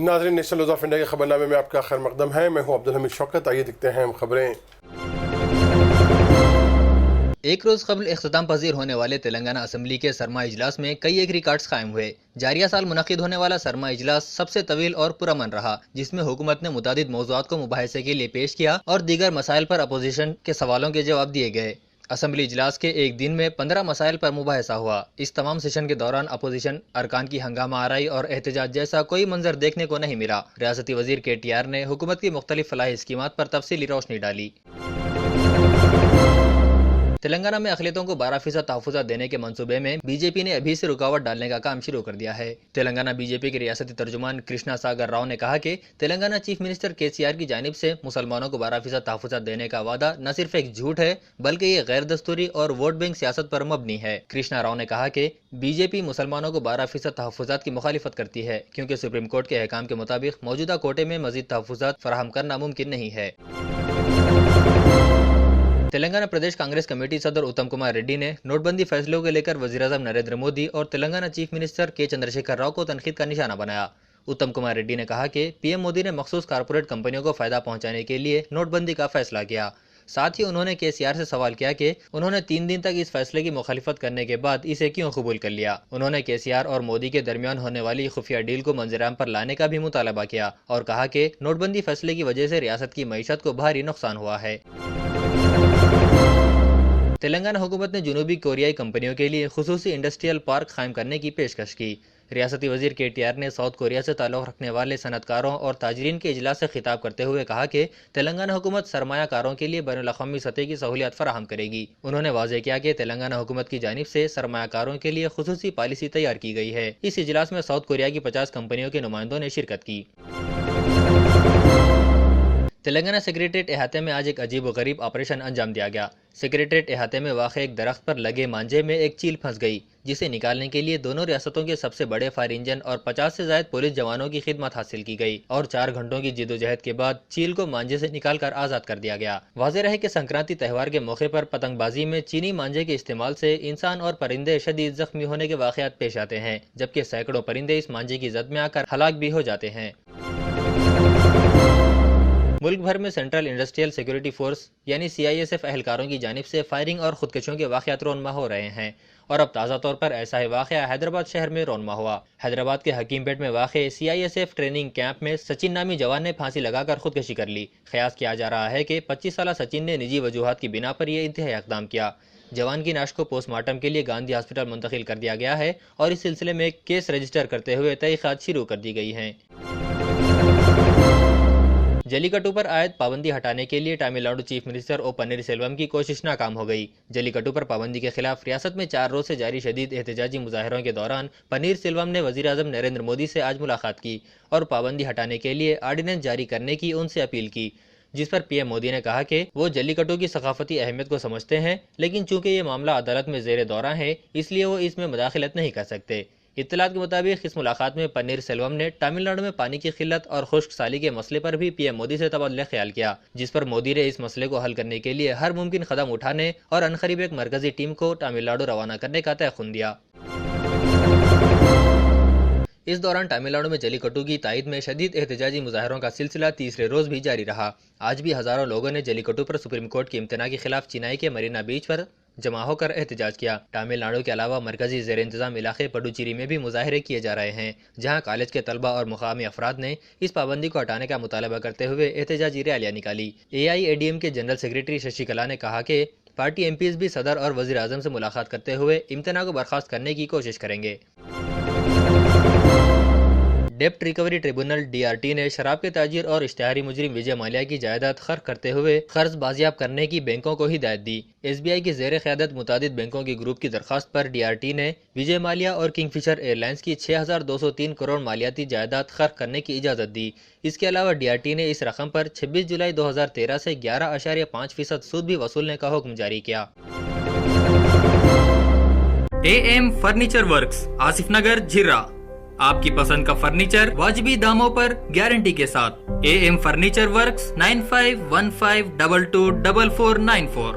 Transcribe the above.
ناظرین، national news of India کے خبرنامے میں آپ کا خیر مقدم ہے۔ میں ہوں عبدالحمید شوکت۔ آئیے دیکھتے ہیں خبریں۔ ایک روز قبل اختتام پذیر ہونے والے تلنگانہ اسمبلی کے سرما اجلاس میں کئی ایک ریکارڈز قائم ہوئے۔ جاریہ سال منعقد ہونے والا سرما اجلاس سب سے طویل اور پرامن رہا، جس میں حکومت نے متعدد موضوعات کو مباحثے کے لیے پیش کیا اور دیگر مسائل پر اپوزیشن کے سوالوں کے جواب دیے گئے۔ اسمبلی اجلاس کے ایک دن میں 15 مسائل پر مباحثہ ہوا۔ اس تمام سیشن کے دوران اپوزیشن ارکان کی ہنگامہ آرائی اور احتجاج جیسا کوئی منظر دیکھنے کو نہیں ملا۔ ریاستی وزیر KTR نے حکومت کی مختلف فلاحی اسکیمات پر تفصیلی روشنی ڈالی۔ تلنگانہ میں اقلیتوں کو 12% تحفظات دینے کے منصوبے میں BJP نے ابھی سے رکاوٹ ڈالنے کا کام شروع کر دیا ہے۔ تلنگانہ BJP کے ریاستی ترجمان کرشنا ساگر راؤ نے کہا کہ تلنگانہ چیف منسٹر KCR کی جانب سے مسلمانوں کو 12% تحفظات دینے کا وعدہ نہ صرف ایک جھوٹ ہے بلکہ یہ غیر دستوری اور ووٹ بینک سیاست پر مبنی ہے۔ کرشنا راؤ نے کہا کہ BJP مسلمانوں کو 12% تحفظات کی مخالفت کرتی ہے کیونکہ سپریم کورٹ کے احکام کے مطابق موجودہ کوٹے میں مزید تحفظات فراہم کرنا ممکن نہیں ہے۔ تلنگانہ پردیش کانگریس کمیٹی صدر اتم کمار ریڈی نے نوٹ بندی فیصلوں کو لے کر وزیر اعظم نریندر مودی اور Telangana chief minister K Chandrashekar Rao کو تنقید کا نشانہ بنایا۔ اتم کمار ریڈی نے کہا کہ PM مودی نے مخصوص کارپوریٹ کمپنیوں کو فائدہ پہنچانے کے لیے نوٹ بندی کا فیصلہ کیا۔ ساتھ ہی انہوں نے KCR سے سوال کیا کہ انہوں نے 3 دن تک اس فیصلے کی مخالفت کرنے کے بعد اسے کیوں قبول کر لیا۔ انہوں نے KCR اور مودی کے درمیان ہونے والی خفیہ ڈیل کو منظر عام پر لانے کا بھی مطالبہ کیا اور کہا کہ نوٹ بندی فیصلے کی وجہ سے ریاست کی معیشت کو بھاری نقصان ہوا ہے۔ تلنگانہ حکومت نے جنوبی کوریائی کمپنیوں کے لیے خصوصی انڈسٹریل پارک قائم کرنے کی پیشکش کی۔ ریاستی وزیر KTR نے ساؤتھ کوریا سے تعلق رکھنے والے صنعت کاروں اور تاجرین کے اجلاس سے خطاب کرتے ہوئے کہا کہ تلنگانہ حکومت سرمایہ کاروں کے لیے بین الاقوامی سطح کی سہولیات فراہم کرے گی۔ انہوں نے واضح کیا کہ تلنگانہ حکومت کی جانب سے سرمایہ کاروں کے لیے خصوصی پالیسی تیار کی گئی ہے۔ اس اجلاس میں ساؤتھ کوریا کی 50 کمپنیوں کے نمائندوں نے شرکت کی۔ تلنگانہ سیکریٹریٹ احاطے میں آج ایک عجیب و غریب آپریشن انجام دیا گیا۔ سیکریٹریٹ احاطے میں واقع ایک درخت پر لگے مانجے میں ایک چیل پھنس گئی، جسے نکالنے کے لیے دونوں ریاستوں کے سب سے بڑے فائر انجن اور 50 سے زائد پولیس جوانوں کی خدمت حاصل کی گئی اور 4 گھنٹوں کی جدوجہد کے بعد چیل کو مانجے سے نکال کر آزاد کر دیا گیا۔ واضح رہے کہ سنکرانتی تہوار کے موقع پر پتنگ بازی میں چینی مانجے کے استعمال سے انسان اور پرندے شدید زخمی ہونے کے واقعات پیش آتے ہیں، جبکہ سینکڑوں پرندے اس مانجے کی زد میں آ کر ہلاک بھی ہو جاتے ہیں۔ ملک بھر میں سینٹرل انڈسٹریل سیکورٹی فورس یعنی CISF اہلکاروں کی جانب سے فائرنگ اور خودکشیوں کے واقعات رونما ہو رہے ہیں، اور اب تازہ طور پر ایسا ہی واقعہ حیدرآباد شہر میں رونما ہوا۔ حیدرآباد کے حکیم پیٹ میں واقع CISF ٹریننگ کیمپ میں سچن نامی جوان نے پھانسی لگا کر خودکشی کر لی۔ قیاس کیا جا رہا ہے کہ 25 سالہ سچن نے نجی وجوہات کی بنا پر یہ انتہائی اقدام کیا۔ جوان کی نعش کو پوسٹ مارٹم کے لیے گاندھی ہاسپٹل منتقل کر دیا گیا ہے اور اس سلسلے میں کیس رجسٹر کرتے ہوئے تحقیقات شروع کر دی گئی ہیں۔ جلی کٹو پر عائد پابندی ہٹانے کے لیے Tamil Nadu chief minister O Panneerselvam کی کوشش ناکام ہو گئی۔ جلی کٹو پر پابندی کے خلاف ریاست میں 4 روز سے جاری شدید احتجاجی مظاہروں کے دوران پنیر سیلوم نے وزیر اعظم نریندر مودی سے آج ملاقات کی اور پابندی ہٹانے کے لیے آرڈیننس جاری کرنے کی ان سے اپیل کی، جس پر PM مودی نے کہا کہ وہ جلی کٹو کی ثقافتی اہمیت کو سمجھتے ہیں، لیکن چونکہ یہ معاملہ عدالت میں زیر دورہ ہے اس لیے وہ اس میں مداخلت نہیں کر سکتے۔ اطلاعات کے مطابق اس ملاقات میں پنیر سیلوم نے تامل ناڈو میں پانی کی قلت اور خشک سالی کے مسئلے پر بھی PM مودی سے تبادلہ خیال کیا، جس پر مودی نے اس مسئلے کو حل کرنے کے لیے ہر ممکن قدم اٹھانے اور عنقریب ایک مرکزی ٹیم کو تامل ناڈو روانہ کرنے کا تیقن دیا۔ اس دوران تامل ناڈو میں جلی کٹو کی تائید میں شدید احتجاجی مظاہروں کا سلسلہ تیسرے روز بھی جاری رہا۔ آج بھی ہزاروں لوگوں نے جلی کٹو پر سپریم کورٹ کی امتناع کے خلاف چنائی کے مرینا بیچ پر جمع ہو کر احتجاج کیا۔ تامل ناڈو کے علاوہ مرکزی زیر انتظام علاقے پڈوچیری میں بھی مظاہرے کیے جا رہے ہیں، جہاں کالج کے طلبہ اور مقامی افراد نے اس پابندی کو ہٹانے کا مطالبہ کرتے ہوئے احتجاجی ریلیاں نکالی۔ AIADM کے جنرل سیکریٹری ششی کلا نے کہا کہ پارٹی MPs بھی صدر اور وزیر اعظم سے ملاقات کرتے ہوئے امتناع کو برخاست کرنے کی کوشش کریں گے۔ ڈیپٹ ریکوری ٹریبونل DRT نے شراب کے تاجر اور اشتہاری مجرم وجے مالیا کی جائیداد خرق کرتے ہوئے قرض بازیاب کرنے کی بینکوں کو ہدایت دی۔ SBI کی زیر قیادت متعدد بینکوں کے گروپ کی درخواست پر DRT نے وجے مالیا اور کنگ فشر ایئر لائنز کی 6203 کروڑ مالیاتی جائیداد خرق کرنے کی اجازت دی۔ اس کے علاوہ DRT نے اس رقم پر 26 جولائی 2013 سے 11.5% سود بھی وصولنے کا حکم جاری کیا۔ AM furniture works, Asif Nagar, جھرا۔ آپ کی پسند کا فرنیچر واجبی داموں پر گارنٹی کے ساتھ۔ AM furniture works 9515222494۔